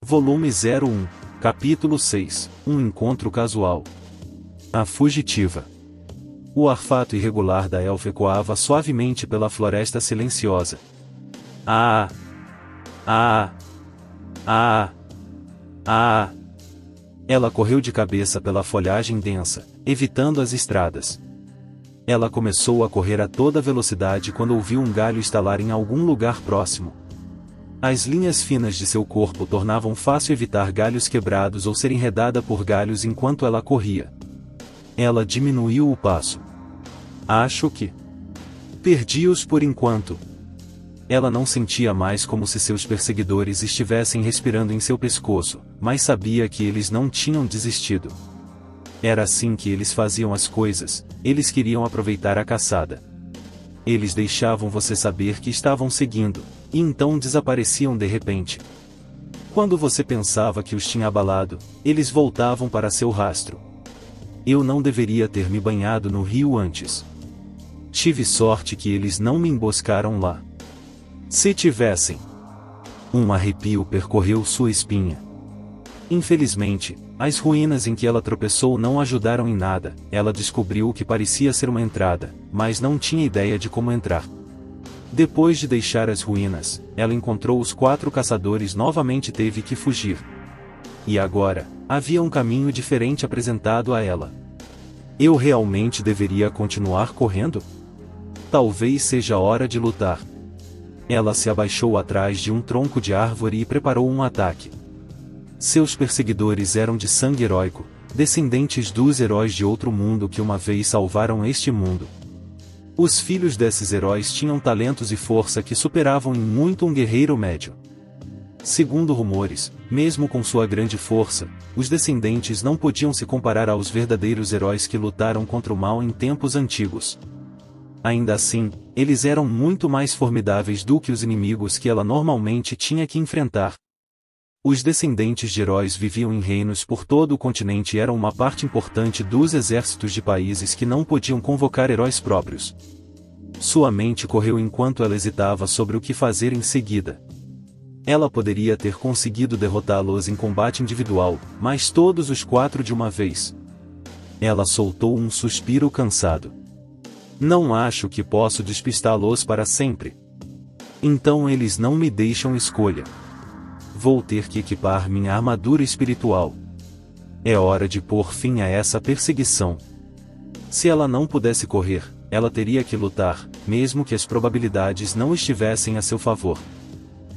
Volume 01, Capítulo 6, Um encontro casual. A fugitiva. O arfato irregular da elfa ecoava suavemente pela floresta silenciosa. Ah! Ah! Ah! Ah! Ela correu de cabeça pela folhagem densa, evitando as estradas. Ela começou a correr a toda velocidade quando ouviu um galho estalar em algum lugar próximo. As linhas finas de seu corpo tornavam fácil evitar galhos quebrados ou ser enredada por galhos enquanto ela corria. Ela diminuiu o passo. Acho que perdi-os por enquanto. Ela não sentia mais como se seus perseguidores estivessem respirando em seu pescoço, mas sabia que eles não tinham desistido. Era assim que eles faziam as coisas, eles queriam aproveitar a caçada. Eles deixavam você saber que estavam seguindo, e então desapareciam de repente. Quando você pensava que os tinha abalado, eles voltavam para seu rastro. Eu não deveria ter me banhado no rio antes. Tive sorte que eles não me emboscaram lá. Se tivessem... Um arrepio percorreu sua espinha. Infelizmente, as ruínas em que ela tropeçou não ajudaram em nada. Ela descobriu o que parecia ser uma entrada, mas não tinha ideia de como entrar. Depois de deixar as ruínas, ela encontrou os 4 caçadores novamente e teve que fugir. E agora, havia um caminho diferente apresentado a ela. Eu realmente deveria continuar correndo? Talvez seja hora de lutar. Ela se abaixou atrás de um tronco de árvore e preparou um ataque. Seus perseguidores eram de sangue heróico, descendentes dos heróis de outro mundo que uma vez salvaram este mundo. Os filhos desses heróis tinham talentos e força que superavam em muito um guerreiro médio. Segundo rumores, mesmo com sua grande força, os descendentes não podiam se comparar aos verdadeiros heróis que lutaram contra o mal em tempos antigos. Ainda assim, eles eram muito mais formidáveis do que os inimigos que ela normalmente tinha que enfrentar. Os descendentes de heróis viviam em reinos por todo o continente e eram uma parte importante dos exércitos de países que não podiam convocar heróis próprios. Sua mente correu enquanto ela hesitava sobre o que fazer em seguida. Ela poderia ter conseguido derrotá-los em combate individual, mas todos os 4 de uma vez. Ela soltou um suspiro cansado. Não acho que posso despistá-los para sempre. Então eles não me deixam escolha. Vou ter que equipar minha armadura espiritual. É hora de pôr fim a essa perseguição. Se ela não pudesse correr, ela teria que lutar, mesmo que as probabilidades não estivessem a seu favor.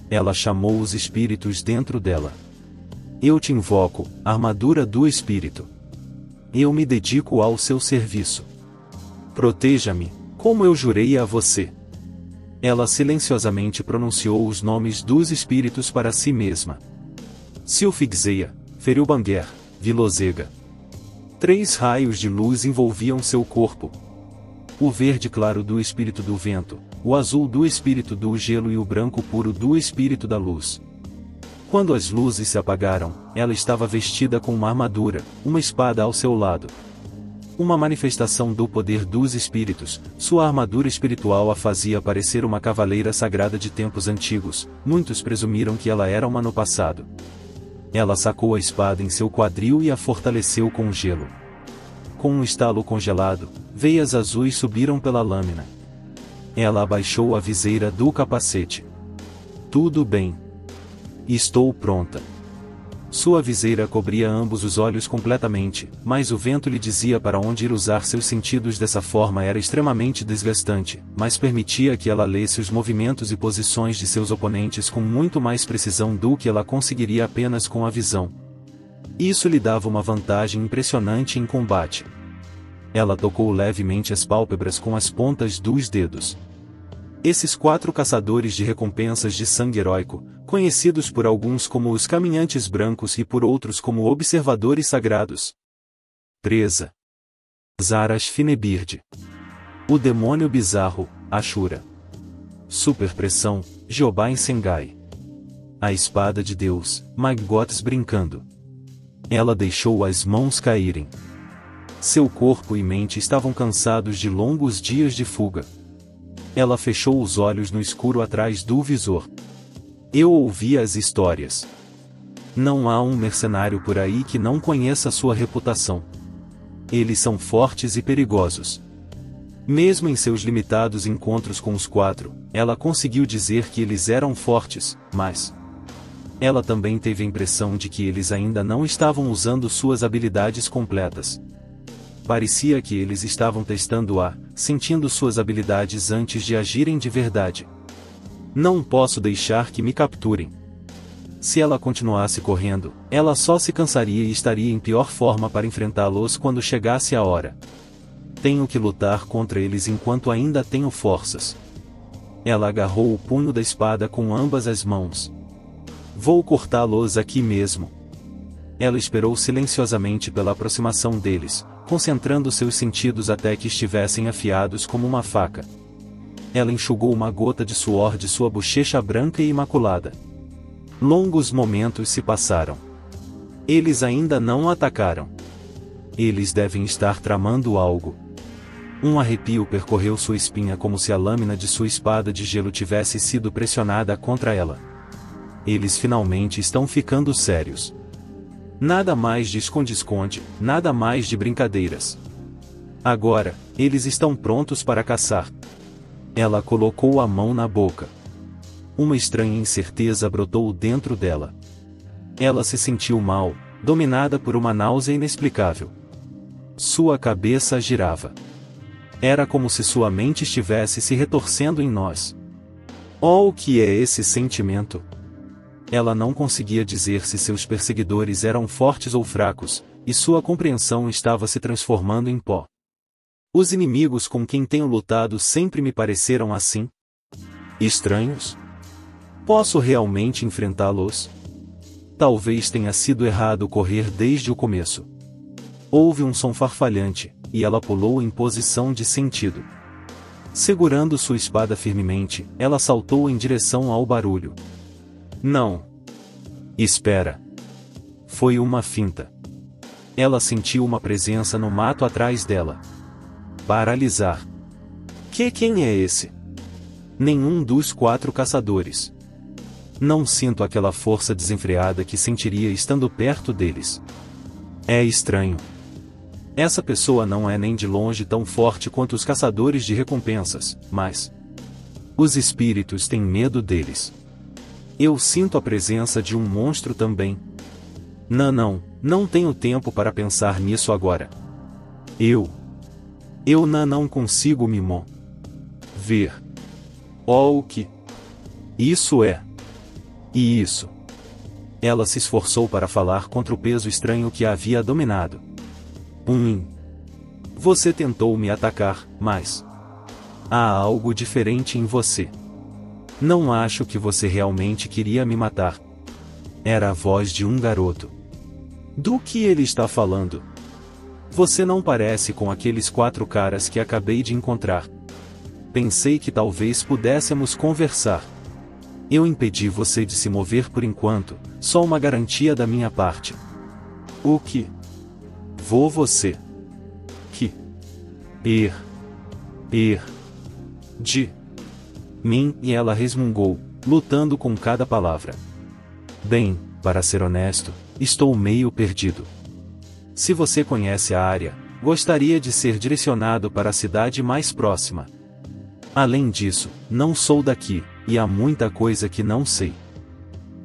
Ela chamou os espíritos dentro dela. Eu te invoco, armadura do espírito. Eu me dedico ao seu serviço. Proteja-me, como eu jurei a você. Ela silenciosamente pronunciou os nomes dos espíritos para si mesma. Silfigzeia, Ferilbanger, Vilosega. 3 raios de luz envolviam seu corpo. O verde claro do espírito do vento, o azul do espírito do gelo e o branco puro do espírito da luz. Quando as luzes se apagaram, ela estava vestida com uma armadura, uma espada ao seu lado. Uma manifestação do poder dos espíritos, sua armadura espiritual a fazia parecer uma cavaleira sagrada de tempos antigos. Muitos presumiram que ela era uma no passado. Ela sacou a espada em seu quadril e a fortaleceu com gelo. Com um estalo congelado, veias azuis subiram pela lâmina. Ela abaixou a viseira do capacete. Tudo bem. Estou pronta. Sua viseira cobria ambos os olhos completamente, mas o vento lhe dizia para onde ir. Usar seus sentidos dessa forma era extremamente desgastante, mas permitia que ela lesse os movimentos e posições de seus oponentes com muito mais precisão do que ela conseguiria apenas com a visão. Isso lhe dava uma vantagem impressionante em combate. Ela tocou levemente as pálpebras com as pontas dos dedos. Esses 4 caçadores de recompensas de sangue heróico, conhecidos por alguns como os Caminhantes Brancos e por outros como Observadores Sagrados. Presa. Zarash Finebird. O Demônio Bizarro, Ashura. Superpressão, Jeobain Sengai. A Espada de Deus, Maggots brincando. Ela deixou as mãos caírem. Seu corpo e mente estavam cansados de longos dias de fuga. Ela fechou os olhos no escuro atrás do visor. Eu ouvia as histórias. Não há um mercenário por aí que não conheça sua reputação. Eles são fortes e perigosos. Mesmo em seus limitados encontros com os quatro, ela conseguiu dizer que eles eram fortes, mas ela também teve a impressão de que eles ainda não estavam usando suas habilidades completas. Parecia que eles estavam sentindo suas habilidades antes de agirem de verdade. Não posso deixar que me capturem. Se ela continuasse correndo, ela só se cansaria e estaria em pior forma para enfrentá-los quando chegasse a hora. Tenho que lutar contra eles enquanto ainda tenho forças. Ela agarrou o punho da espada com ambas as mãos. Vou cortá-los aqui mesmo. Ela esperou silenciosamente pela aproximação deles, concentrando seus sentidos até que estivessem afiados como uma faca. Ela enxugou uma gota de suor de sua bochecha branca e imaculada. Longos momentos se passaram. Eles ainda não atacaram. Eles devem estar tramando algo. Um arrepio percorreu sua espinha como se a lâmina de sua espada de gelo tivesse sido pressionada contra ela. Eles finalmente estão ficando sérios. Nada mais de esconde-esconde, nada mais de brincadeiras. Agora, eles estão prontos para caçar. Ela colocou a mão na boca. Uma estranha incerteza brotou dentro dela. Ela se sentiu mal, dominada por uma náusea inexplicável. Sua cabeça girava. Era como se sua mente estivesse se retorcendo em nós. Oh, o que é esse sentimento? Ela não conseguia dizer se seus perseguidores eram fortes ou fracos, e sua compreensão estava se transformando em pó. Os inimigos com quem tenho lutado sempre me pareceram assim. Estranhos? Posso realmente enfrentá-los? Talvez tenha sido errado correr desde o começo. Houve um som farfalhante, e ela pulou em posição de sentido. Segurando sua espada firmemente, ela saltou em direção ao barulho. Não. Espera. Foi uma finta. Ela sentiu uma presença no mato atrás dela. Paralisar. Quem é esse? Nenhum dos quatro caçadores. Não sinto aquela força desenfreada que sentiria estando perto deles. É estranho. Essa pessoa não é nem de longe tão forte quanto os caçadores de recompensas, mas os espíritos têm medo deles. Eu sinto a presença de um monstro também. Não tenho tempo para pensar nisso agora. Eu não consigo me ver. Oh, o que isso é? E isso? Ela se esforçou para falar contra o peso estranho que a havia dominado. Você tentou me atacar, mas há algo diferente em você. Não acho que você realmente queria me matar. Era a voz de um garoto. Do que ele está falando? Você não parece com aqueles quatro caras que acabei de encontrar. Pensei que talvez pudéssemos conversar. Eu impedi você de se mover por enquanto, só uma garantia da minha parte. O que? Vou você. Que? De mim, e ela resmungou, lutando com cada palavra. Bem, para ser honesto, estou meio perdido. Se você conhece a área, gostaria de ser direcionado para a cidade mais próxima. Além disso, não sou daqui, e há muita coisa que não sei.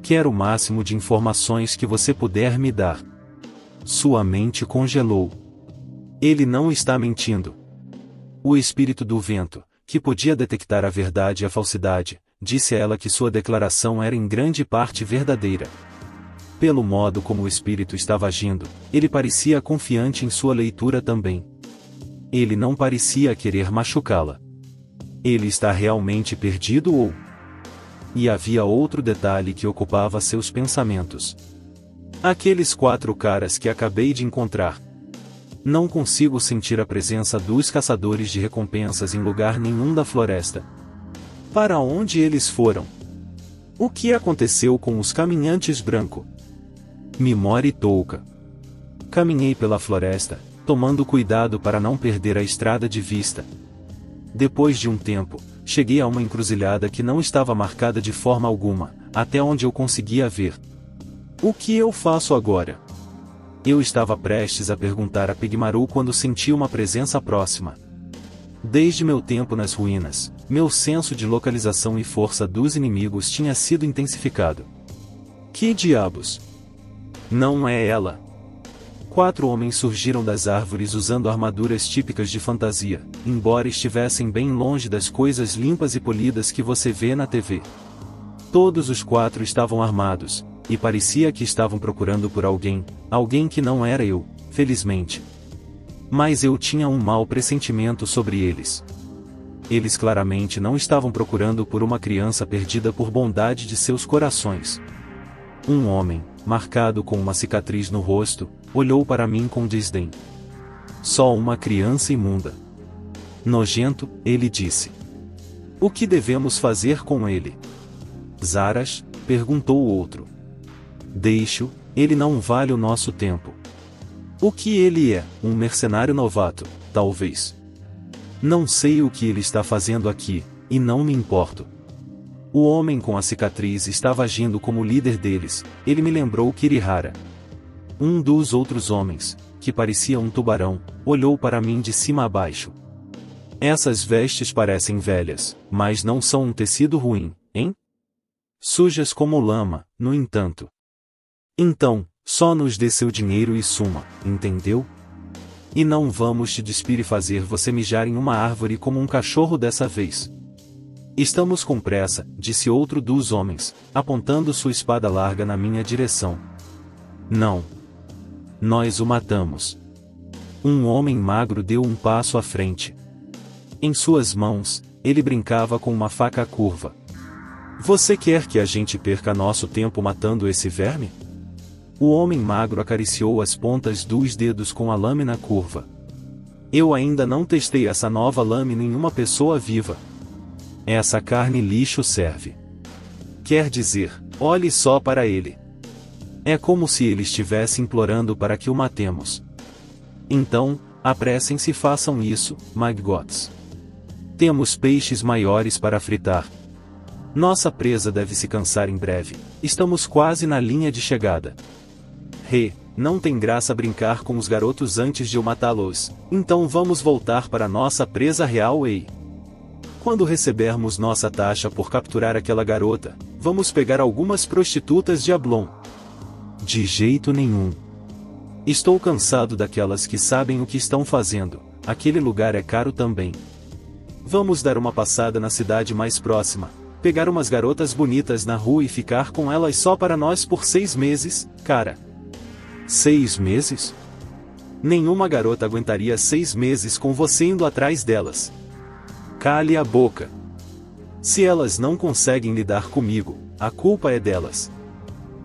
Quero o máximo de informações que você puder me dar. Sua mente congelou. Ele não está mentindo. O espírito do vento, que podia detectar a verdade e a falsidade, disse a ela que sua declaração era em grande parte verdadeira. Pelo modo como o espírito estava agindo, ele parecia confiante em sua leitura também. Ele não parecia querer machucá-la. Ele está realmente perdido ou... E havia outro detalhe que ocupava seus pensamentos. Aqueles quatro caras que acabei de encontrar. Não consigo sentir a presença dos caçadores de recompensas em lugar nenhum da floresta. Para onde eles foram? O que aconteceu com os caminhantes branco? Mimori Touka. Caminhei pela floresta, tomando cuidado para não perder a estrada de vista. Depois de um tempo, cheguei a uma encruzilhada que não estava marcada de forma alguma, até onde eu conseguia ver. O que eu faço agora? Eu estava prestes a perguntar a Pigmaru quando senti uma presença próxima. Desde meu tempo nas ruínas, meu senso de localização e força dos inimigos tinha sido intensificado. Que diabos? Não é ela. 4 homens surgiram das árvores usando armaduras típicas de fantasia, embora estivessem bem longe das coisas limpas e polidas que você vê na TV. Todos os 4 estavam armados, e parecia que estavam procurando por alguém que não era eu, felizmente. Mas eu tinha um mau pressentimento sobre eles. Eles claramente não estavam procurando por uma criança perdida por bondade de seus corações. Um homem, marcado com uma cicatriz no rosto, olhou para mim com desdém. Só uma criança imunda. Nojento, ele disse. O que devemos fazer com ele? Zaras, perguntou o outro. Deixe-o, ele não vale o nosso tempo. O que ele é? Um mercenário novato, talvez. Não sei o que ele está fazendo aqui, e não me importo. O homem com a cicatriz estava agindo como líder deles, ele me lembrou Kirihara. Um dos outros homens, que parecia um tubarão, olhou para mim de cima a baixo. Essas vestes parecem velhas, mas não são um tecido ruim, hein? Sujas como lama, no entanto. Então, só nos dê seu dinheiro e suma, entendeu? E não vamos te despir e fazer você mijar em uma árvore como um cachorro dessa vez. Estamos com pressa, disse outro dos homens, apontando sua espada larga na minha direção. Não. Nós o matamos. Um homem magro deu um passo à frente. Em suas mãos, ele brincava com uma faca curva. Você quer que a gente perca nosso tempo matando esse verme? O homem magro acariciou as pontas dos dedos com a lâmina curva. Eu ainda não testei essa nova lâmina em uma pessoa viva. Essa carne lixo serve. Quer dizer, olhe só para ele. É como se ele estivesse implorando para que o matemos. Então, apressem-se e façam isso, Maggots. Temos peixes maiores para fritar. Nossa presa deve se cansar em breve. Estamos quase na linha de chegada. Não tem graça brincar com os garotos antes de eu matá-los, então vamos voltar para nossa presa real e... Quando recebermos nossa taxa por capturar aquela garota, vamos pegar algumas prostitutas de Ablon. De jeito nenhum. Estou cansado daquelas que sabem o que estão fazendo, aquele lugar é caro também. Vamos dar uma passada na cidade mais próxima, pegar umas garotas bonitas na rua e ficar com elas só para nós por 6 meses, cara. 6 meses? Nenhuma garota aguentaria 6 meses com você indo atrás delas. Cale a boca. Se elas não conseguem lidar comigo, a culpa é delas.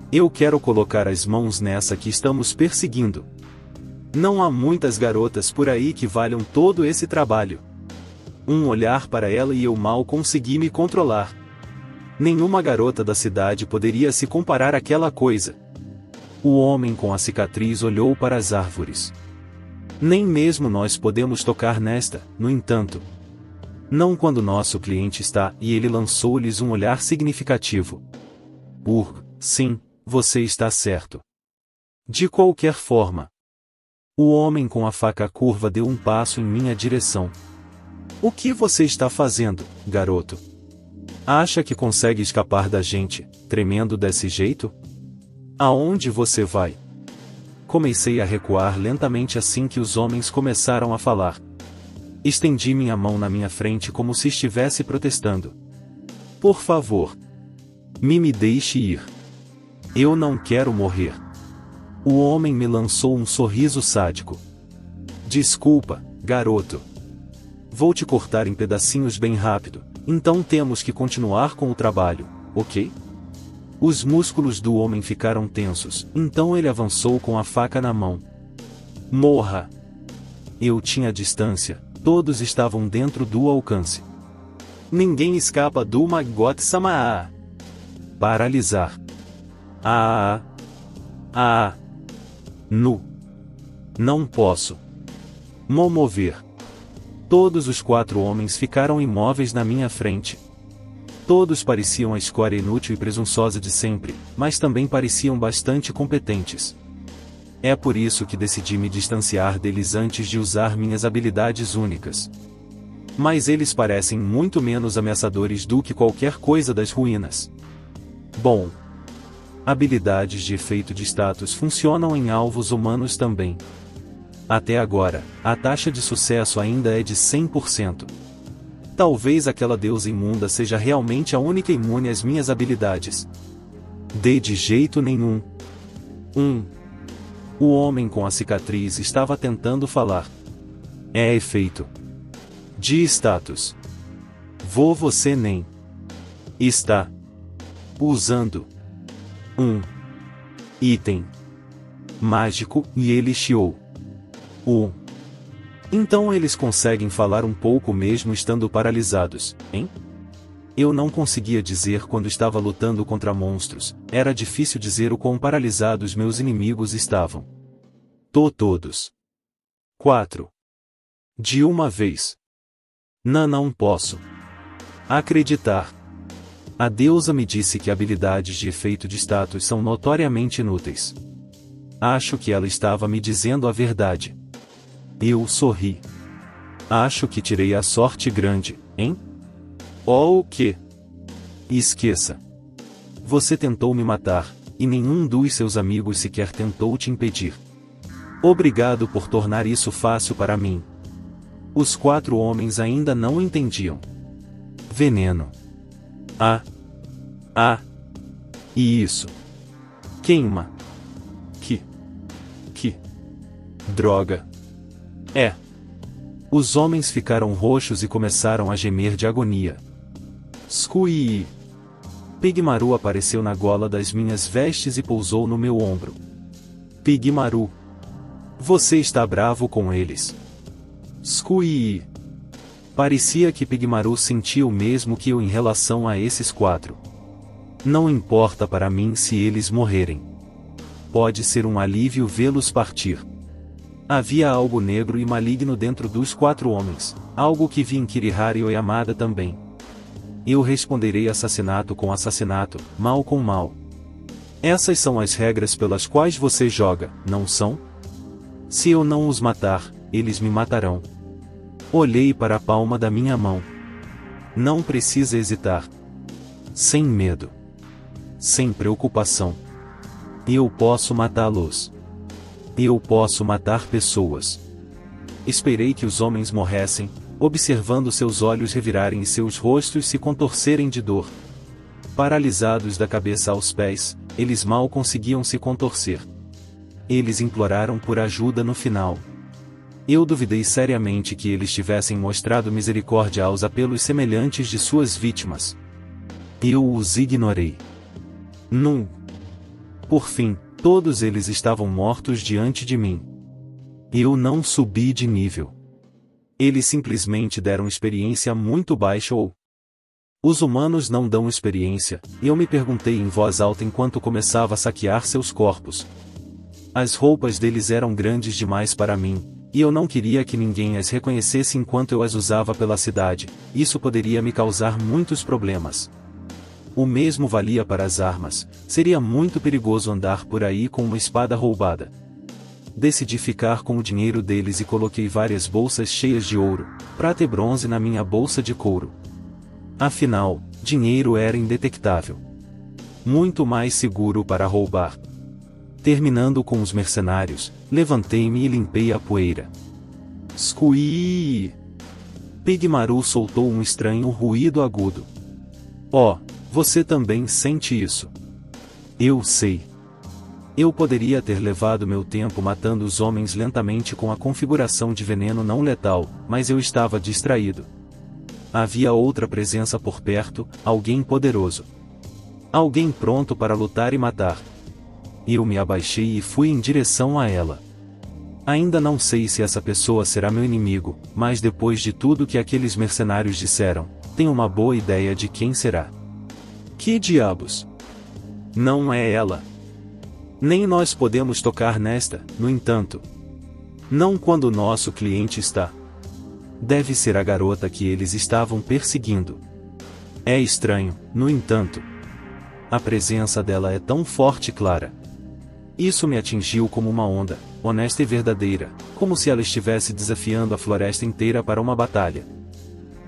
Eu quero colocar as mãos nessa que estamos perseguindo. Não há muitas garotas por aí que valham todo esse trabalho. Um olhar para ela e eu mal consegui me controlar. Nenhuma garota da cidade poderia se comparar àquela coisa. O homem com a cicatriz olhou para as árvores. Nem mesmo nós podemos tocar nesta, no entanto. Não quando nosso cliente está, e ele lançou-lhes um olhar significativo. Sim, você está certo. De qualquer forma. O homem com a faca curva deu um passo em minha direção. O que você está fazendo, garoto? Acha que consegue escapar da gente, tremendo desse jeito? Aonde você vai? Comecei a recuar lentamente assim que os homens começaram a falar. Estendi minha mão na minha frente como se estivesse protestando. Por favor. Me deixe ir. Eu não quero morrer. O homem me lançou um sorriso sádico. Desculpa, garoto. Vou te cortar em pedacinhos bem rápido, então temos que continuar com o trabalho, ok? Os músculos do homem ficaram tensos, então ele avançou com a faca na mão. Morra! Eu tinha distância, todos estavam dentro do alcance. Ninguém escapa do Maggot-sama. Paralisar. Nu. Não posso. Mover. Todos os 4 homens ficaram imóveis na minha frente. Todos pareciam a escória inútil e presunçosa de sempre, mas também pareciam bastante competentes. É por isso que decidi me distanciar deles antes de usar minhas habilidades únicas. Mas eles parecem muito menos ameaçadores do que qualquer coisa das ruínas. Bom, habilidades de efeito de status funcionam em alvos humanos também. Até agora, a taxa de sucesso ainda é de 100%. Talvez aquela deusa imunda seja realmente a única imune às minhas habilidades. De jeito nenhum. O homem com a cicatriz estava tentando falar. É efeito de status. Você nem está usando um item mágico, e ele chiou. Então eles conseguem falar um pouco mesmo estando paralisados, hein? Eu não conseguia dizer quando estava lutando contra monstros, era difícil dizer o quão paralisados meus inimigos estavam. Todos. 4. De uma vez. Não posso acreditar. A deusa me disse que habilidades de efeito de status são notoriamente inúteis. Acho que ela estava me dizendo a verdade. Eu sorri. Acho que tirei a sorte grande, hein? Oh, o quê? Esqueça. Você tentou me matar, e nenhum dos seus amigos sequer tentou te impedir. Obrigado por tornar isso fácil para mim. Os 4 homens ainda não entendiam. Veneno. E isso. Queima. Que droga. Os homens ficaram roxos e começaram a gemer de agonia. Squee! Pigmaru apareceu na gola das minhas vestes e pousou no meu ombro. Pigmaru! Você está bravo com eles? Squee! Parecia que Pigmaru sentia o mesmo que eu em relação a esses 4. Não importa para mim se eles morrerem. Pode ser um alívio vê-los partir. Havia algo negro e maligno dentro dos 4 homens, algo que vi em Kirihara e Oyamada também. Eu responderei assassinato com assassinato, mal com mal. Essas são as regras pelas quais você joga, não são? Se eu não os matar, eles me matarão. Olhei para a palma da minha mão. Não precisa hesitar. Sem medo. Sem preocupação. Eu posso matá-los. Eu posso matar pessoas. Esperei que os homens morressem, observando seus olhos revirarem e seus rostos se contorcerem de dor. Paralisados da cabeça aos pés, eles mal conseguiam se contorcer. Eles imploraram por ajuda no final. Eu duvidei seriamente que eles tivessem mostrado misericórdia aos apelos semelhantes de suas vítimas. Eu os ignorei. Por fim, todos eles estavam mortos diante de mim. Eu não subi de nível. Eles simplesmente deram experiência muito baixa ou... Os humanos não dão experiência, eu me perguntei em voz alta enquanto começava a saquear seus corpos. As roupas deles eram grandes demais para mim, e eu não queria que ninguém as reconhecesse enquanto eu as usava pela cidade, isso poderia me causar muitos problemas. O mesmo valia para as armas, seria muito perigoso andar por aí com uma espada roubada. Decidi ficar com o dinheiro deles e coloquei várias bolsas cheias de ouro, prata e bronze na minha bolsa de couro. Afinal, dinheiro era indetectável. Muito mais seguro para roubar. Terminando com os mercenários, levantei-me e limpei a poeira. Squee! Pigmaru soltou um estranho ruído agudo. Oh, você também sente isso. Eu sei. Eu poderia ter levado meu tempo matando os homens lentamente com a configuração de veneno não letal, mas eu estava distraído. Havia outra presença por perto, alguém poderoso. Alguém pronto para lutar e matar. Eu me abaixei e fui em direção a ela. Ainda não sei se essa pessoa será meu inimigo, mas depois de tudo que aqueles mercenários disseram, tenho uma boa ideia de quem será. Que diabos? Não é ela. Nem nós podemos tocar nesta, no entanto. Não quando o nosso cliente está. Deve ser a garota que eles estavam perseguindo. É estranho, no entanto. A presença dela é tão forte e clara. Isso me atingiu como uma onda, honesta e verdadeira, como se ela estivesse desafiando a floresta inteira para uma batalha.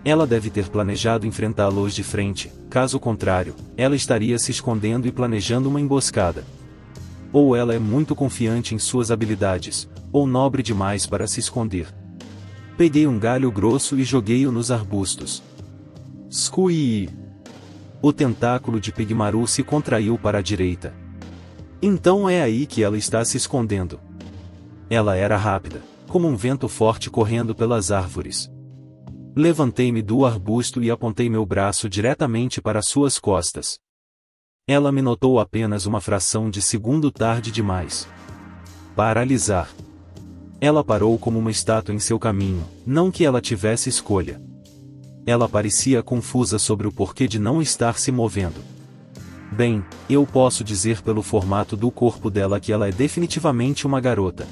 Ela deve ter planejado enfrentá-los de frente, caso contrário, ela estaria se escondendo e planejando uma emboscada. Ou ela é muito confiante em suas habilidades, ou nobre demais para se esconder. Peguei um galho grosso e joguei-o nos arbustos. Squee! O tentáculo de Pigmaru se contraiu para a direita. Então é aí que ela está se escondendo. Ela era rápida, como um vento forte correndo pelas árvores. Levantei-me do arbusto e apontei meu braço diretamente para suas costas. Ela me notou apenas uma fração de segundo tarde demais. Paralisar. Ela parou como uma estátua em seu caminho, não que ela tivesse escolha. Ela parecia confusa sobre o porquê de não estar se movendo. Bem, eu posso dizer pelo formato do corpo dela que ela é definitivamente uma garota.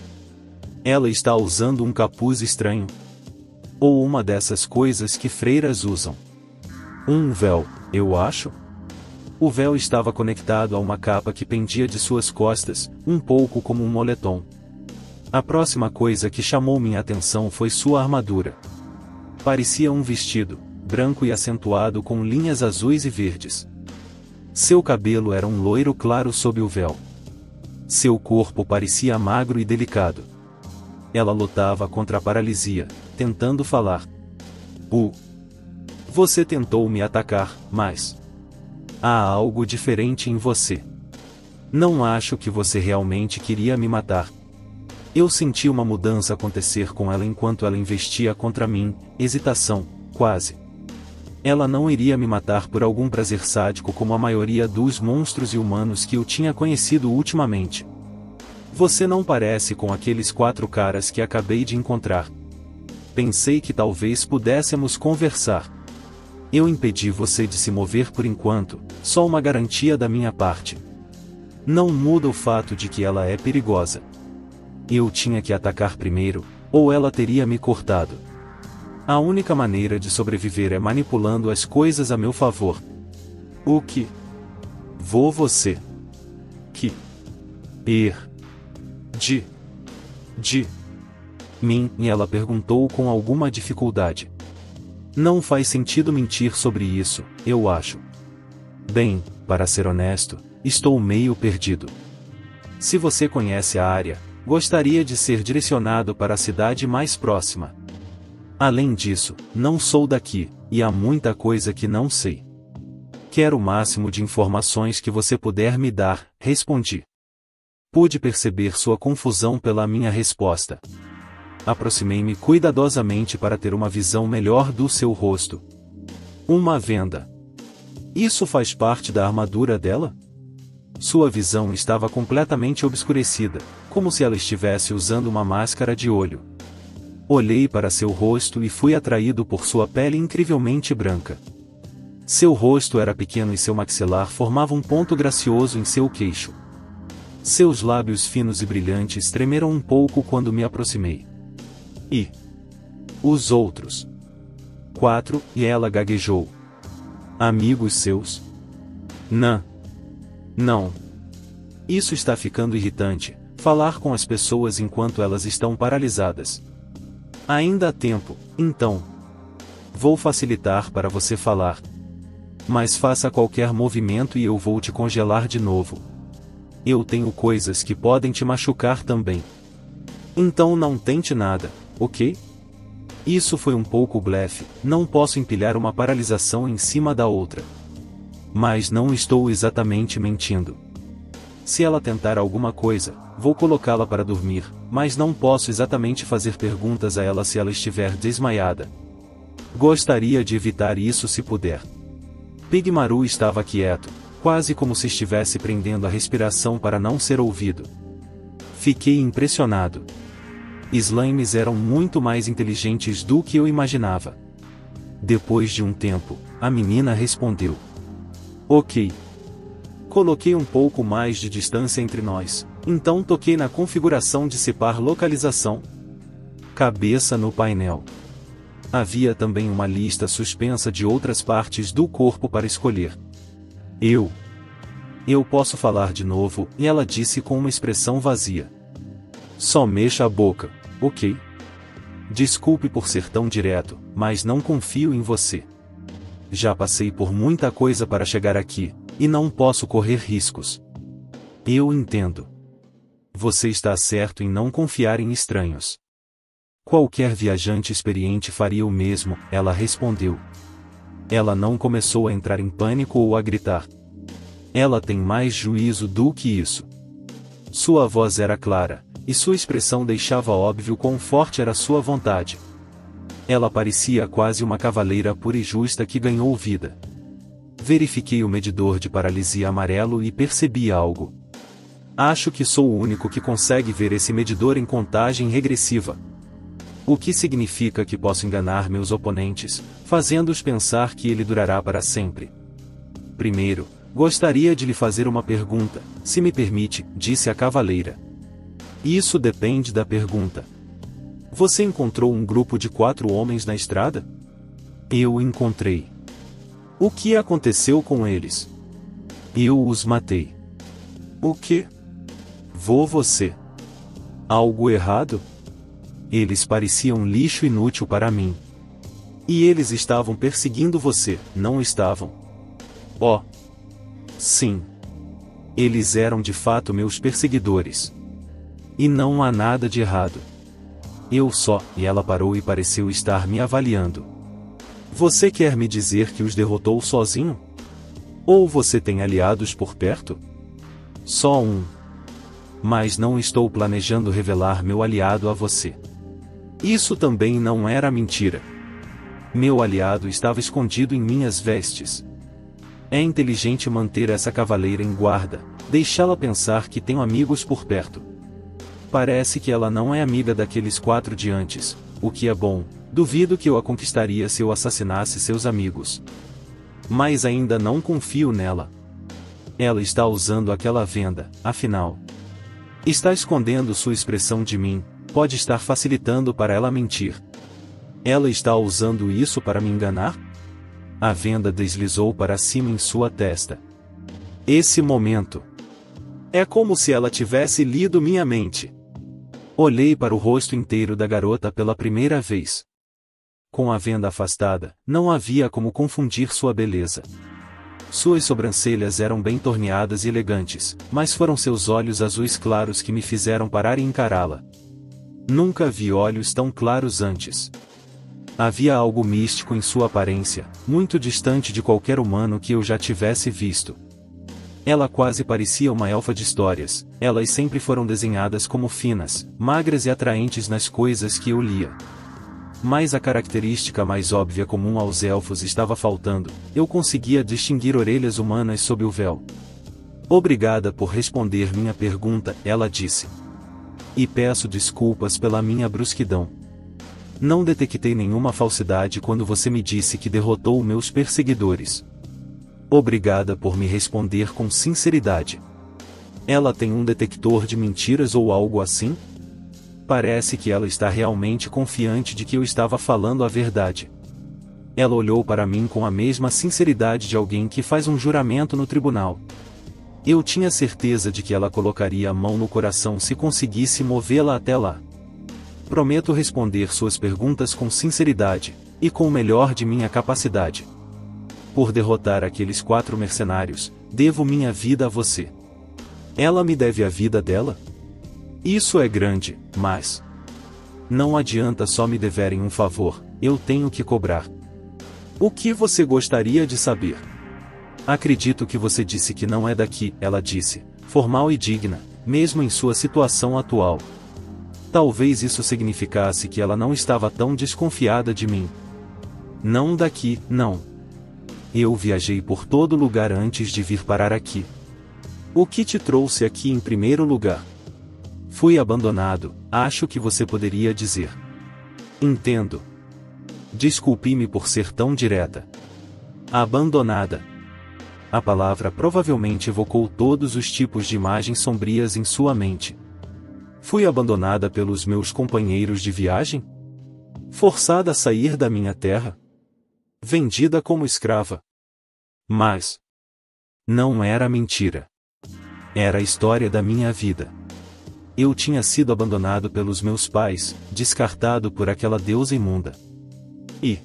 Ela está usando um capuz estranho. Ou uma dessas coisas que freiras usam. Um véu, eu acho. O véu estava conectado a uma capa que pendia de suas costas, um pouco como um moletom. A próxima coisa que chamou minha atenção foi sua armadura. Parecia um vestido, branco e acentuado com linhas azuis e verdes. Seu cabelo era um loiro claro sob o véu. Seu corpo parecia magro e delicado. Ela lutava contra a paralisia, tentando falar. Você tentou me atacar, mas há algo diferente em você. Não acho que você realmente queria me matar. Eu senti uma mudança acontecer com ela enquanto ela investia contra mim, hesitação, quase. Ela não iria me matar por algum prazer sádico como a maioria dos monstros e humanos que eu tinha conhecido ultimamente. Você não parece com aqueles 4 caras que acabei de encontrar. Pensei que talvez pudéssemos conversar. Eu impedi você de se mover por enquanto, só uma garantia da minha parte. Não muda o fato de que ela é perigosa. Eu tinha que atacar primeiro, ou ela teria me cortado. A única maneira de sobreviver é manipulando as coisas a meu favor. O que? Você. Que? De mim, e ela perguntou com alguma dificuldade. Não faz sentido mentir sobre isso, eu acho. Bem, para ser honesto, estou meio perdido. Se você conhece a área, gostaria de ser direcionado para a cidade mais próxima. Além disso, não sou daqui, e há muita coisa que não sei. Quero o máximo de informações que você puder me dar, respondi. Pude perceber sua confusão pela minha resposta. Aproximei-me cuidadosamente para ter uma visão melhor do seu rosto. Uma venda. Isso faz parte da armadura dela? Sua visão estava completamente obscurecida, como se ela estivesse usando uma máscara de olho. Olhei para seu rosto e fui atraído por sua pele incrivelmente branca. Seu rosto era pequeno e seu maxilar formava um ponto gracioso em seu queixo. Seus lábios finos e brilhantes tremeram um pouco quando me aproximei. E os outros 4, e ela gaguejou. Amigos seus? Não. Isso está ficando irritante, falar com as pessoas enquanto elas estão paralisadas. Ainda há tempo, então. Vou facilitar para você falar. Mas faça qualquer movimento e eu vou te congelar de novo. Eu tenho coisas que podem te machucar também. Então não tente nada, ok? Isso foi um pouco blefe, não posso empilhar uma paralisação em cima da outra. Mas não estou exatamente mentindo. Se ela tentar alguma coisa, vou colocá-la para dormir, mas não posso exatamente fazer perguntas a ela se ela estiver desmaiada. Gostaria de evitar isso se puder. Pigmaru estava quieto, quase como se estivesse prendendo a respiração para não ser ouvido. Fiquei impressionado. Slimes eram muito mais inteligentes do que eu imaginava. Depois de um tempo, a menina respondeu. Ok. Coloquei um pouco mais de distância entre nós, então toquei na configuração de separ localização. Cabeça no painel. Havia também uma lista suspensa de outras partes do corpo para escolher. Eu posso falar de novo, e ela disse com uma expressão vazia. Só mexa a boca, ok? Desculpe por ser tão direto, mas não confio em você. Já passei por muita coisa para chegar aqui, e não posso correr riscos. Eu entendo. Você está certo em não confiar em estranhos. Qualquer viajante experiente faria o mesmo, ela respondeu. Ela não começou a entrar em pânico ou a gritar. Ela tem mais juízo do que isso. Sua voz era clara, e sua expressão deixava óbvio quão forte era sua vontade. Ela parecia quase uma cavaleira pura e justa que ganhou vida. Verifiquei o medidor de paralisia amarelo e percebi algo. Acho que sou o único que consegue ver esse medidor em contagem regressiva. O que significa que posso enganar meus oponentes, fazendo-os pensar que ele durará para sempre. Primeiro, gostaria de lhe fazer uma pergunta, se me permite, disse a cavaleira. Isso depende da pergunta. Você encontrou um grupo de 4 homens na estrada? Eu encontrei. O que aconteceu com eles? Eu os matei. O quê? Você. Algo errado? Eles pareciam lixo inútil para mim. E eles estavam perseguindo você, não estavam? Oh. Sim. Eles eram de fato meus perseguidores. E não há nada de errado. E ela parou e pareceu estar me avaliando. Você quer me dizer que os derrotou sozinho? Ou você tem aliados por perto? Só um. Mas não estou planejando revelar meu aliado a você. Isso também não era mentira. Meu aliado estava escondido em minhas vestes. É inteligente manter essa cavaleira em guarda, deixá-la pensar que tenho amigos por perto. Parece que ela não é amiga daqueles 4 de antes, o que é bom. Duvido que eu a conquistaria se eu assassinasse seus amigos. Mas ainda não confio nela. Ela está usando aquela venda, afinal. Está escondendo sua expressão de mim, pode estar facilitando para ela mentir. Ela está usando isso para me enganar? A venda deslizou para cima em sua testa. Esse momento. É como se ela tivesse lido minha mente. Olhei para o rosto inteiro da garota pela primeira vez. Com a venda afastada, não havia como confundir sua beleza. Suas sobrancelhas eram bem torneadas e elegantes, mas foram seus olhos azuis claros que me fizeram parar e encará-la. Nunca vi olhos tão claros antes. Havia algo místico em sua aparência, muito distante de qualquer humano que eu já tivesse visto. Ela quase parecia uma elfa de histórias, elas sempre foram desenhadas como finas, magras e atraentes nas coisas que eu lia. Mas a característica mais óbvia comum aos elfos estava faltando, eu conseguia distinguir orelhas humanas sob o véu. Obrigada por responder minha pergunta, ela disse. E peço desculpas pela minha brusquidão. Não detectei nenhuma falsidade quando você me disse que derrotou meus perseguidores. Obrigada por me responder com sinceridade. Ela tem um detector de mentiras ou algo assim? Parece que ela está realmente confiante de que eu estava falando a verdade. Ela olhou para mim com a mesma sinceridade de alguém que faz um juramento no tribunal. Eu tinha certeza de que ela colocaria a mão no coração se conseguisse movê-la até lá. Prometo responder suas perguntas com sinceridade, e com o melhor de minha capacidade. Por derrotar aqueles 4 mercenários, devo minha vida a você. Ela me deve a vida dela? Isso é grande, mas... Não adianta só me deverem um favor, eu tenho que cobrar. O que você gostaria de saber? Acredito que você disse que não é daqui, ela disse, formal e digna, mesmo em sua situação atual. Talvez isso significasse que ela não estava tão desconfiada de mim. Não daqui, não. Eu viajei por todo lugar antes de vir parar aqui. O que te trouxe aqui em primeiro lugar? Fui abandonado, acho que você poderia dizer. Entendo. Desculpe-me por ser tão direta. Abandonada. A palavra provavelmente evocou todos os tipos de imagens sombrias em sua mente. Fui abandonada pelos meus companheiros de viagem? Forçada a sair da minha terra? Vendida como escrava? Mas não era mentira. Era a história da minha vida. Eu tinha sido abandonado pelos meus pais, descartado por aquela deusa imunda. E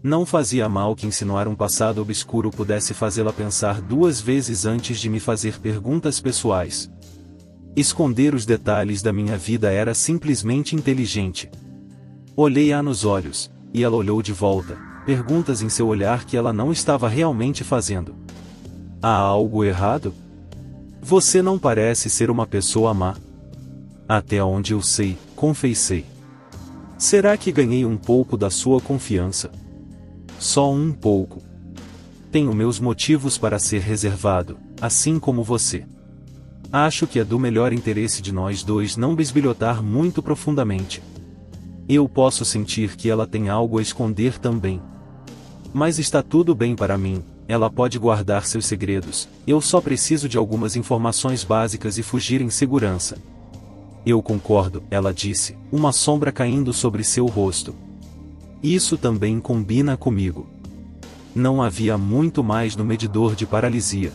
não fazia mal que insinuar um passado obscuro pudesse fazê-la pensar duas vezes antes de me fazer perguntas pessoais. Esconder os detalhes da minha vida era simplesmente inteligente. Olhei-a nos olhos, e ela olhou de volta, perguntas em seu olhar que ela não estava realmente fazendo. Há algo errado? Você não parece ser uma pessoa má. Até onde eu sei, confessei. Será que ganhei um pouco da sua confiança? Só um pouco. Tenho meus motivos para ser reservado, assim como você. Acho que é do melhor interesse de nós dois não bisbilhotar muito profundamente. Eu posso sentir que ela tem algo a esconder também. Mas está tudo bem para mim, ela pode guardar seus segredos, eu só preciso de algumas informações básicas e fugir em segurança. Eu concordo, ela disse, uma sombra caindo sobre seu rosto. Isso também combina comigo. Não havia muito mais no medidor de paralisia.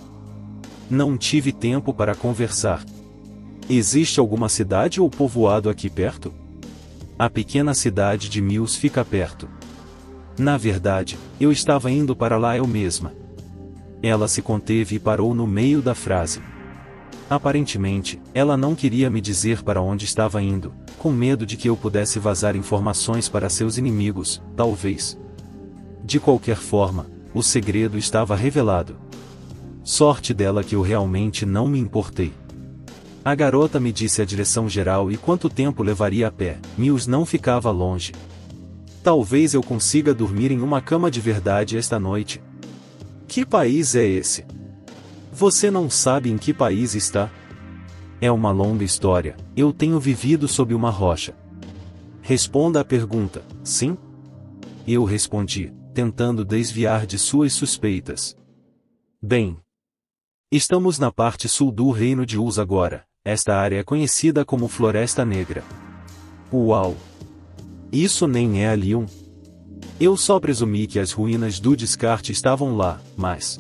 Não tive tempo para conversar. Existe alguma cidade ou povoado aqui perto? A pequena cidade de Mills fica perto. Na verdade, eu estava indo para lá eu mesma. Ela se conteve e parou no meio da frase. Aparentemente, ela não queria me dizer para onde estava indo, com medo de que eu pudesse vazar informações para seus inimigos, talvez. De qualquer forma, o segredo estava revelado. Sorte dela que eu realmente não me importei. A garota me disse a direção geral e quanto tempo levaria a pé. Mills não ficava longe. Talvez eu consiga dormir em uma cama de verdade esta noite. Que país é esse? Você não sabe em que país está? É uma longa história, eu tenho vivido sob uma rocha. Responda a pergunta, sim? Eu respondi, tentando desviar de suas suspeitas. Bem, estamos na parte sul do reino de Uz agora, esta área é conhecida como Floresta Negra. Uau! Isso nem é Alion. Eu só presumi que as ruínas do descarte estavam lá, mas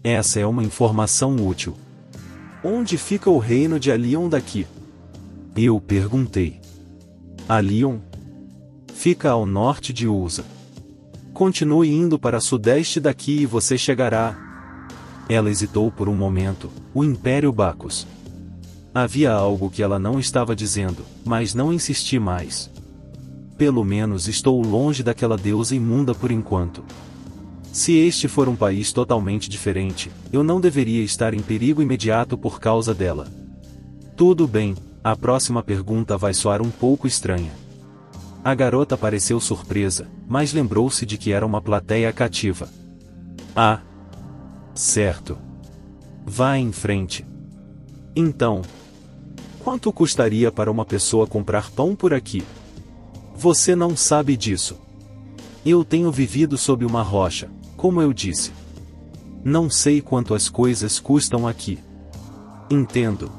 essa é uma informação útil. Onde fica o reino de Alion daqui? Eu perguntei. Alion fica ao norte de Usa. Continue indo para sudeste daqui e você chegará. Ela hesitou por um momento. O Império Bacchus. Havia algo que ela não estava dizendo, mas não insisti mais. Pelo menos estou longe daquela deusa imunda por enquanto. Se este for um país totalmente diferente, eu não deveria estar em perigo imediato por causa dela. Tudo bem, a próxima pergunta vai soar um pouco estranha. A garota pareceu surpresa, mas lembrou-se de que era uma plateia cativa. Ah! Certo. Vá em frente. Então, quanto custaria para uma pessoa comprar pão por aqui? Você não sabe disso. Eu tenho vivido sob uma rocha, como eu disse. Não sei quanto as coisas custam aqui. Entendo.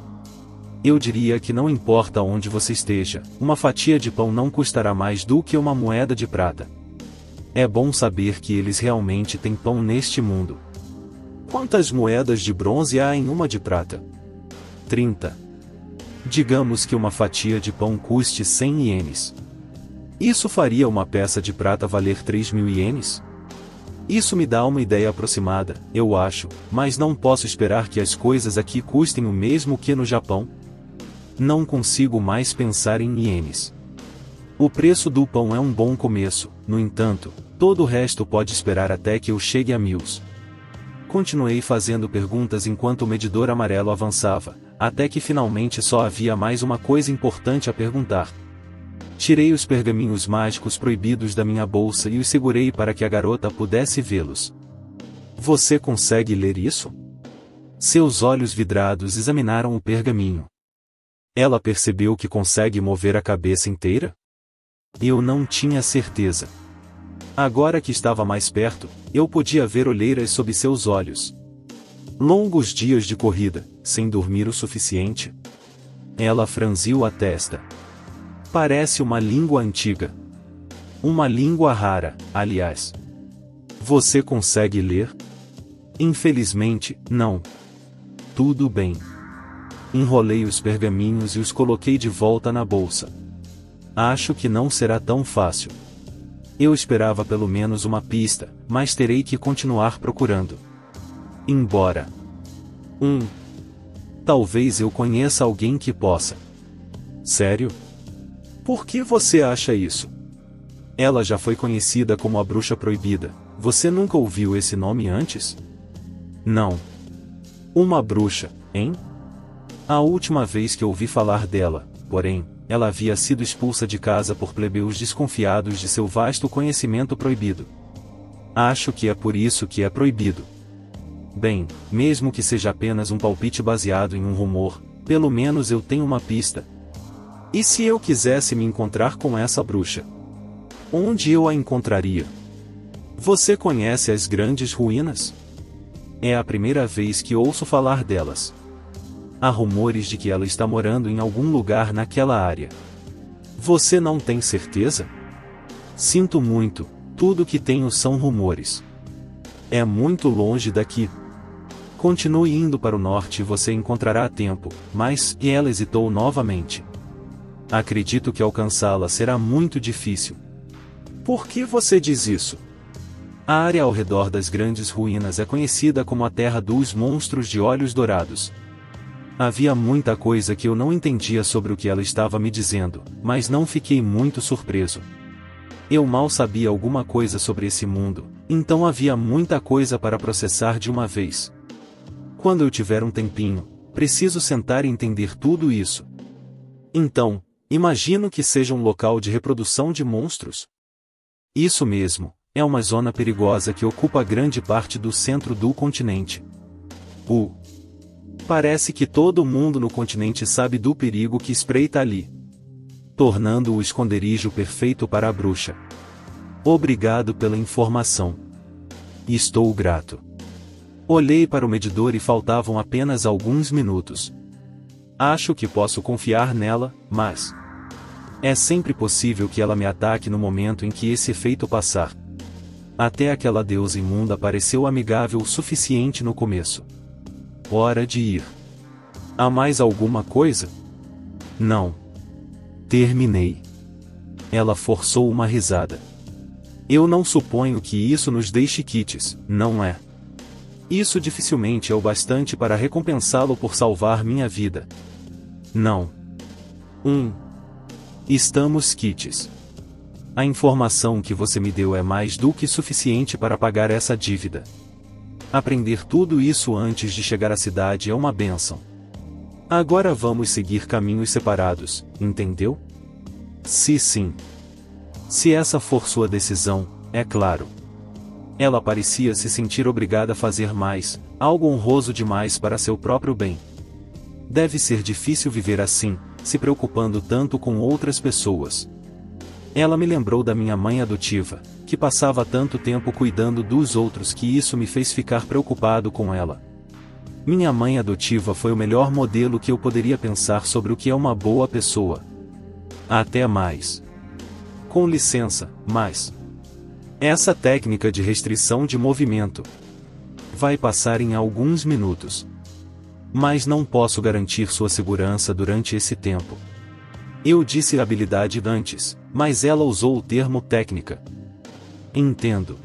Eu diria que não importa onde você esteja, uma fatia de pão não custará mais do que uma moeda de prata. É bom saber que eles realmente têm pão neste mundo. Quantas moedas de bronze há em uma de prata? 30. Digamos que uma fatia de pão custe 100 ienes. Isso faria uma peça de prata valer 3.000 ienes? Isso me dá uma ideia aproximada, eu acho, mas não posso esperar que as coisas aqui custem o mesmo que no Japão. Não consigo mais pensar em ienes. O preço do pão é um bom começo, no entanto, todo o resto pode esperar até que eu chegue a Mills. Continuei fazendo perguntas enquanto o medidor amarelo avançava, até que finalmente só havia mais uma coisa importante a perguntar. Tirei os pergaminhos mágicos proibidos da minha bolsa e os segurei para que a garota pudesse vê-los. Você consegue ler isso? Seus olhos vidrados examinaram o pergaminho. Ela percebeu que consegue mover a cabeça inteira? Eu não tinha certeza. Agora que estava mais perto, eu podia ver olheiras sob seus olhos. Longos dias de corrida, sem dormir o suficiente? Ela franziu a testa. Parece uma língua antiga. Uma língua rara, aliás. Você consegue ler? Infelizmente, não. Tudo bem. Enrolei os pergaminhos e os coloquei de volta na bolsa. Acho que não será tão fácil. Eu esperava pelo menos uma pista, mas terei que continuar procurando. Embora. Talvez eu conheça alguém que possa. Sério? Por que você acha isso? Ela já foi conhecida como a Bruxa Proibida. Você nunca ouviu esse nome antes? Não. Uma bruxa, hein? A última vez que ouvi falar dela, porém, ela havia sido expulsa de casa por plebeus desconfiados de seu vasto conhecimento proibido. Acho que é por isso que é proibido. Bem, mesmo que seja apenas um palpite baseado em um rumor, pelo menos eu tenho uma pista. E se eu quisesse me encontrar com essa bruxa? Onde eu a encontraria? Você conhece as grandes ruínas? É a primeira vez que ouço falar delas. Há rumores de que ela está morando em algum lugar naquela área. Você não tem certeza? Sinto muito, tudo que tenho são rumores. É muito longe daqui. Continue indo para o norte e você encontrará tempo, mas, e ela hesitou novamente. Acredito que alcançá-la será muito difícil. Por que você diz isso? A área ao redor das grandes ruínas é conhecida como a Terra dos Monstros de Olhos Dourados. Havia muita coisa que eu não entendia sobre o que ela estava me dizendo, mas não fiquei muito surpreso. Eu mal sabia alguma coisa sobre esse mundo, então havia muita coisa para processar de uma vez. Quando eu tiver um tempinho, preciso sentar e entender tudo isso. Então, imagino que seja um local de reprodução de monstros. Isso mesmo, é uma zona perigosa que ocupa grande parte do centro do continente. Parece que todo mundo no continente sabe do perigo que espreita ali, tornando o esconderijo perfeito para a bruxa. Obrigado pela informação. Estou grato. Olhei para o medidor e faltavam apenas alguns minutos. Acho que posso confiar nela, mas é sempre possível que ela me ataque no momento em que esse efeito passar. Até aquela deusa imunda pareceu amigável o suficiente no começo. Hora de ir. Há mais alguma coisa? Não. Terminei. Ela forçou uma risada. Eu não suponho que isso nos deixe quites, não é? Isso dificilmente é o bastante para recompensá-lo por salvar minha vida. Não. Estamos quites. A informação que você me deu é mais do que suficiente para pagar essa dívida. Aprender tudo isso antes de chegar à cidade é uma bênção. Agora vamos seguir caminhos separados, entendeu? Sim. Se essa for sua decisão, é claro. Ela parecia se sentir obrigada a fazer mais, algo honroso demais para seu próprio bem. Deve ser difícil viver assim, se preocupando tanto com outras pessoas. Ela me lembrou da minha mãe adotiva, que passava tanto tempo cuidando dos outros que isso me fez ficar preocupado com ela. Minha mãe adotiva foi o melhor modelo que eu poderia pensar sobre o que é uma boa pessoa. Até mais. Com licença, mas essa técnica de restrição de movimento vai passar em alguns minutos. Mas não posso garantir sua segurança durante esse tempo. Eu disse habilidade antes, mas ela usou o termo técnica. Entendo.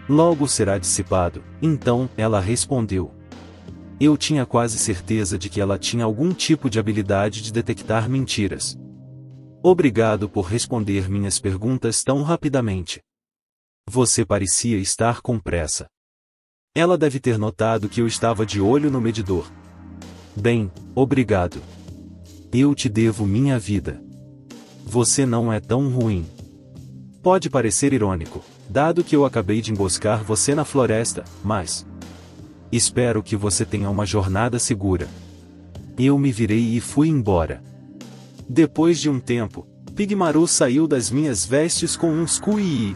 Logo será dissipado, então, ela respondeu. Eu tinha quase certeza de que ela tinha algum tipo de habilidade de detectar mentiras. Obrigado por responder minhas perguntas tão rapidamente. Você parecia estar com pressa. Ela deve ter notado que eu estava de olho no medidor. Bem, obrigado. Eu te devo minha vida. Você não é tão ruim. Pode parecer irônico, dado que eu acabei de emboscar você na floresta, mas espero que você tenha uma jornada segura. Eu me virei e fui embora. Depois de um tempo, Pigmaru saiu das minhas vestes com um Squee.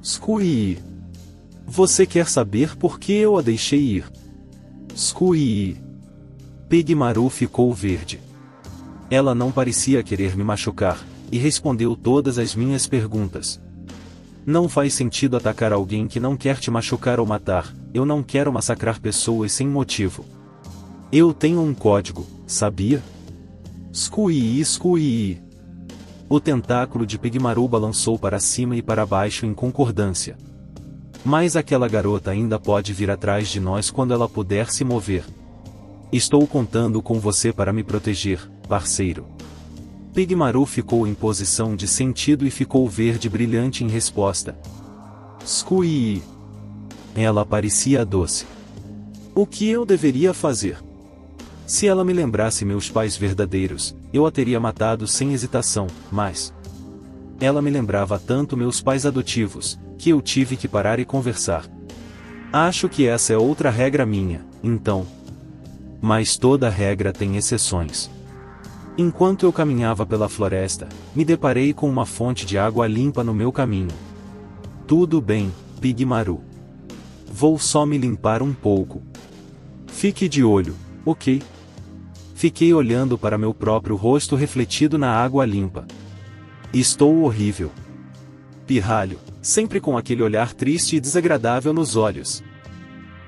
Squee. Você quer saber por que eu a deixei ir? Squee. Pigmaru ficou verde. Ela não parecia querer me machucar, e respondeu todas as minhas perguntas. Não faz sentido atacar alguém que não quer te machucar ou matar, eu não quero massacrar pessoas sem motivo. Eu tenho um código, sabia? Squee, squee. O tentáculo de Pigmaru balançou para cima e para baixo em concordância. Mas aquela garota ainda pode vir atrás de nós quando ela puder se mover. Estou contando com você para me proteger, parceiro. Pigmaru ficou em posição de sentido e ficou verde brilhante em resposta. Squee. Ela parecia doce. O que eu deveria fazer? Se ela me lembrasse meus pais verdadeiros, eu a teria matado sem hesitação, mas... ela me lembrava tanto meus pais adotivos, que eu tive que parar e conversar. Acho que essa é outra regra minha, então. Mas toda regra tem exceções. Enquanto eu caminhava pela floresta, me deparei com uma fonte de água limpa no meu caminho. Tudo bem, Pigmaru. Vou só me limpar um pouco. Fique de olho, ok? Fiquei olhando para meu próprio rosto refletido na água limpa. Estou horrível. Pirralho, sempre com aquele olhar triste e desagradável nos olhos.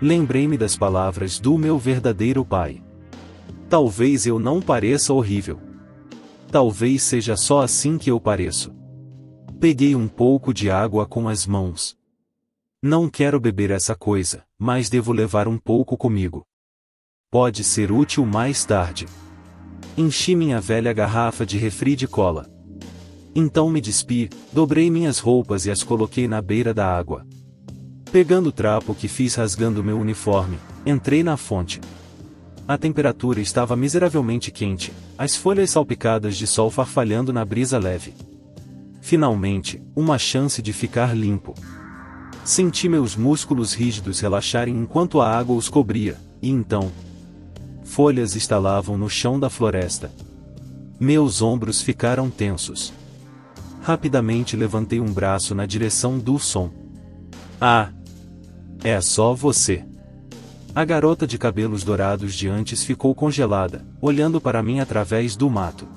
Lembrei-me das palavras do meu verdadeiro pai. Talvez eu não pareça horrível. Talvez seja só assim que eu pareço. Peguei um pouco de água com as mãos. Não quero beber essa coisa, mas devo levar um pouco comigo. Pode ser útil mais tarde. Enchi minha velha garrafa de refri de cola. Então me despi, dobrei minhas roupas e as coloquei na beira da água. Pegando o trapo que fiz rasgando meu uniforme, entrei na fonte. A temperatura estava miseravelmente quente, as folhas salpicadas de sol farfalhando na brisa leve. Finalmente, uma chance de ficar limpo. Senti meus músculos rígidos relaxarem enquanto a água os cobria, e então... folhas estalavam no chão da floresta. Meus ombros ficaram tensos. Rapidamente levantei um braço na direção do som. Ah! É só você. A garota de cabelos dourados de antes ficou congelada, olhando para mim através do mato.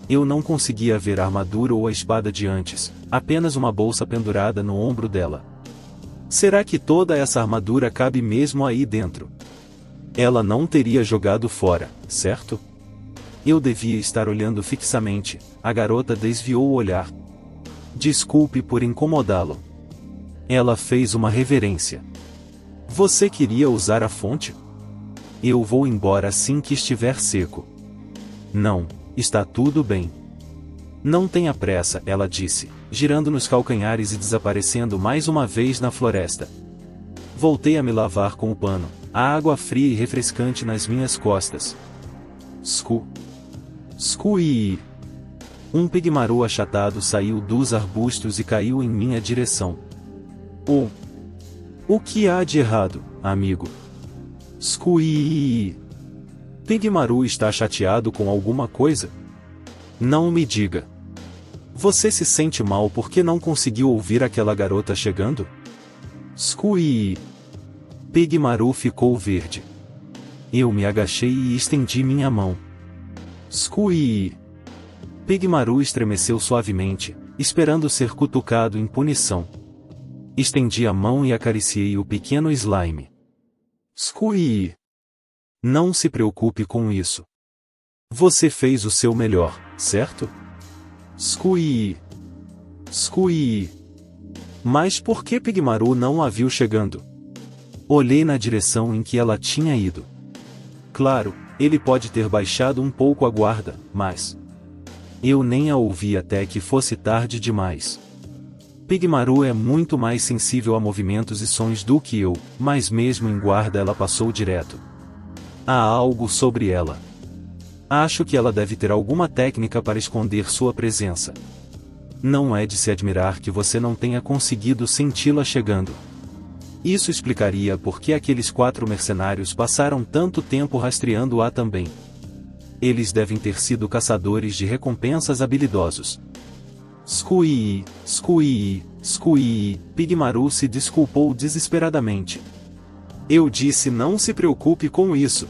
Eu não conseguia ver a armadura ou a espada de antes, apenas uma bolsa pendurada no ombro dela. Será que toda essa armadura cabe mesmo aí dentro? Ela não teria jogado fora, certo? Eu devia estar olhando fixamente, a garota desviou o olhar. Desculpe por incomodá-lo. Ela fez uma reverência. Você queria usar a fonte? Eu vou embora assim que estiver seco. Não, está tudo bem. Não tenha pressa, ela disse, girando nos calcanhares e desaparecendo mais uma vez na floresta. Voltei a me lavar com o pano, a água fria e refrescante nas minhas costas. Squee! Um pigmaru achatado saiu dos arbustos e caiu em minha direção. O que há de errado, amigo? Squee! Pigmaru está chateado com alguma coisa? Não me diga. Você se sente mal porque não conseguiu ouvir aquela garota chegando? Squee! Pigmaru ficou verde. Eu me agachei e estendi minha mão. Squee! Pigmaru estremeceu suavemente, esperando ser cutucado em punição. Estendi a mão e acariciei o pequeno slime. Squee! Não se preocupe com isso. Você fez o seu melhor, certo? Squee! Squee! Mas por que Pigmaru não a viu chegando? Olhei na direção em que ela tinha ido. Claro, ele pode ter baixado um pouco a guarda, mas... eu nem a ouvi até que fosse tarde demais. Pigmaru é muito mais sensível a movimentos e sons do que eu, mas mesmo em guarda ela passou direto. Há algo sobre ela. Acho que ela deve ter alguma técnica para esconder sua presença. Não é de se admirar que você não tenha conseguido senti-la chegando. Isso explicaria por que aqueles 4 mercenários passaram tanto tempo rastreando-a também. Eles devem ter sido caçadores de recompensas habilidosos. Squee, Squee, Squee, Pigmaru se desculpou desesperadamente. Eu disse não se preocupe com isso.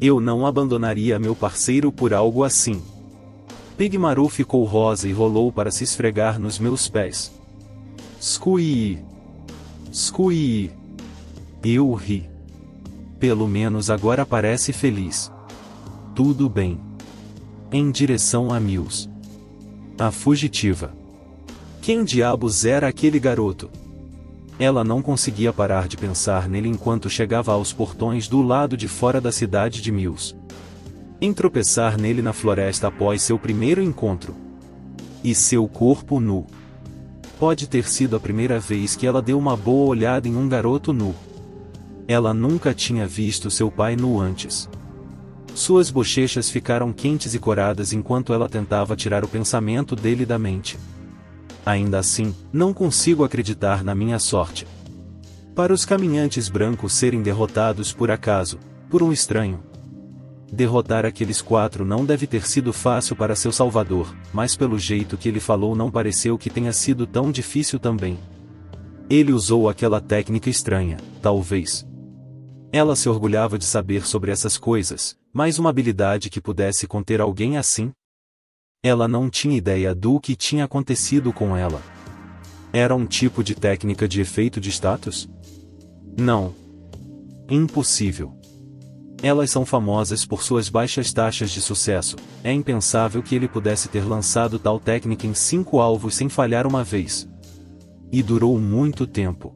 Eu não abandonaria meu parceiro por algo assim. Pigmaru ficou rosa e rolou para se esfregar nos meus pés. Squee! Squee! Eu ri. Pelo menos agora parece feliz. Tudo bem. Em direção a Mills. A fugitiva. Quem diabos era aquele garoto? Ela não conseguia parar de pensar nele enquanto chegava aos portões do lado de fora da cidade de Mills. Em tropeçar nele na floresta após seu primeiro encontro. E seu corpo nu. Pode ter sido a primeira vez que ela deu uma boa olhada em um garoto nu. Ela nunca tinha visto seu pai nu antes. Suas bochechas ficaram quentes e coradas enquanto ela tentava tirar o pensamento dele da mente. Ainda assim, não consigo acreditar na minha sorte. Para os caminhantes brancos serem derrotados por acaso, por um estranho. Derrotar aqueles 4 não deve ter sido fácil para seu salvador, mas pelo jeito que ele falou não pareceu que tenha sido tão difícil também. Ele usou aquela técnica estranha, talvez. Ela se orgulhava de saber sobre essas coisas, mas uma habilidade que pudesse conter alguém assim? Ela não tinha ideia do que tinha acontecido com ela. Era um tipo de técnica de efeito de status? Não. Impossível. Elas são famosas por suas baixas taxas de sucesso. É impensável que ele pudesse ter lançado tal técnica em 5 alvos sem falhar uma vez. E durou muito tempo.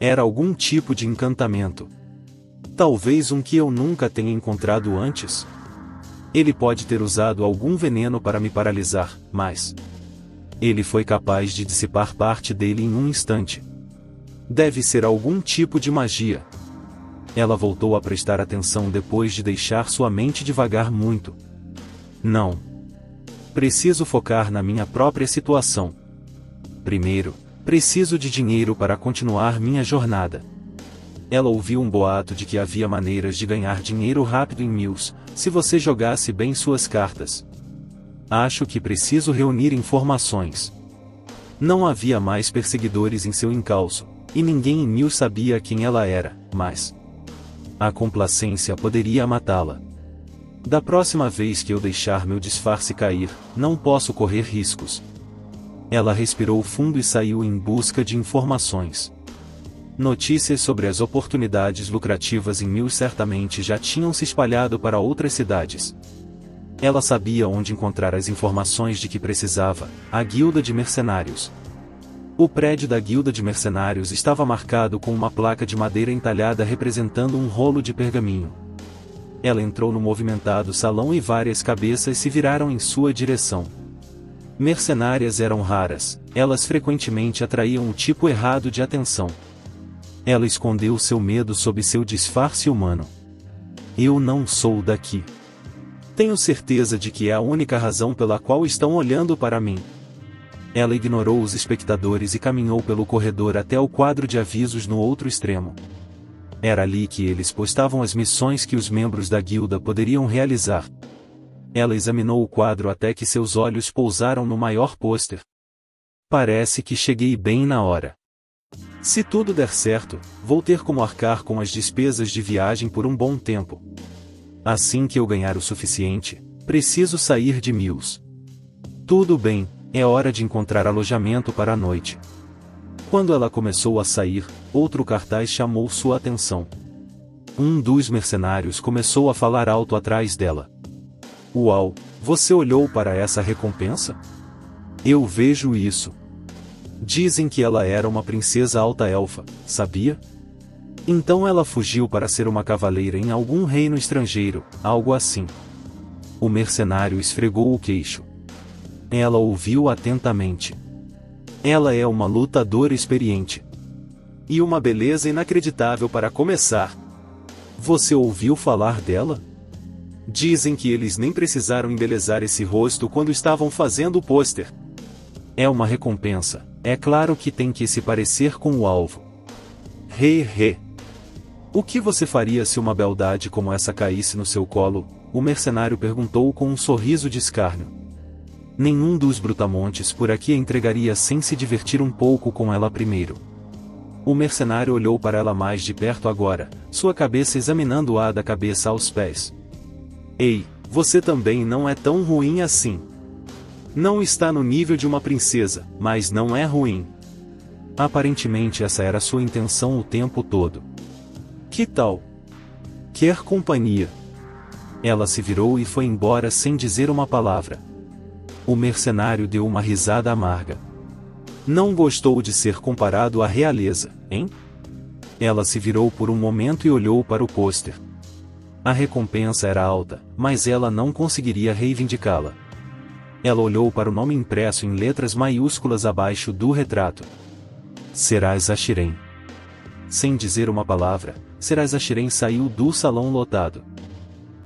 Era algum tipo de encantamento. Talvez um que eu nunca tenha encontrado antes. Ele pode ter usado algum veneno para me paralisar, mas ele foi capaz de dissipar parte dele em um instante. Deve ser algum tipo de magia. Ela voltou a prestar atenção depois de deixar sua mente divagar muito. Não. Preciso focar na minha própria situação. Primeiro, preciso de dinheiro para continuar minha jornada. Ela ouviu um boato de que havia maneiras de ganhar dinheiro rápido em Mills, se você jogasse bem suas cartas. Acho que preciso reunir informações. Não havia mais perseguidores em seu encalço, e ninguém em Mills sabia quem ela era, mas a complacência poderia matá-la. Da próxima vez que eu deixar meu disfarce cair, não posso correr riscos. Ela respirou fundo e saiu em busca de informações. Notícias sobre as oportunidades lucrativas em Mills certamente já tinham se espalhado para outras cidades. Ela sabia onde encontrar as informações de que precisava: a guilda de mercenários. O prédio da guilda de mercenários estava marcado com uma placa de madeira entalhada representando um rolo de pergaminho. Ela entrou no movimentado salão e várias cabeças se viraram em sua direção. Mercenárias eram raras, elas frequentemente atraíam o tipo errado de atenção. Ela escondeu seu medo sob seu disfarce humano. Eu não sou daqui. Tenho certeza de que é a única razão pela qual estão olhando para mim. Ela ignorou os espectadores e caminhou pelo corredor até o quadro de avisos no outro extremo. Era ali que eles postavam as missões que os membros da guilda poderiam realizar. Ela examinou o quadro até que seus olhos pousaram no maior pôster. Parece que cheguei bem na hora. Se tudo der certo, vou ter como arcar com as despesas de viagem por um bom tempo. Assim que eu ganhar o suficiente, preciso sair de Mills. Tudo bem, é hora de encontrar alojamento para a noite. Quando ela começou a sair, outro cartaz chamou sua atenção. Um dos mercenários começou a falar alto atrás dela. Uau, você olhou para essa recompensa? Eu vejo isso. Dizem que ela era uma princesa alta-elfa, sabia? Então ela fugiu para ser uma cavaleira em algum reino estrangeiro, algo assim. O mercenário esfregou o queixo. Ela ouviu atentamente. Ela é uma lutadora experiente. E uma beleza inacreditável para começar. Você ouviu falar dela? Dizem que eles nem precisaram embelezar esse rosto quando estavam fazendo o pôster. É uma recompensa. É claro que tem que se parecer com o alvo. He. O que você faria se uma beldade como essa caísse no seu colo? O mercenário perguntou com um sorriso de escárnio. Nenhum dos brutamontes por aqui a entregaria sem se divertir um pouco com ela primeiro. O mercenário olhou para ela mais de perto agora, sua cabeça examinando-a da cabeça aos pés. Ei, você também não é tão ruim assim. Não está no nível de uma princesa, mas não é ruim. Aparentemente essa era sua intenção o tempo todo. Que tal? Quer companhia? Ela se virou e foi embora sem dizer uma palavra. O mercenário deu uma risada amarga. Não gostou de ser comparado à realeza, hein? Ela se virou por um momento e olhou para o pôster. A recompensa era alta, mas ela não conseguiria reivindicá-la. Ela olhou para o nome impresso em letras maiúsculas abaixo do retrato. Serás a Shireen. Sem dizer uma palavra, Serás a Shireen saiu do salão lotado.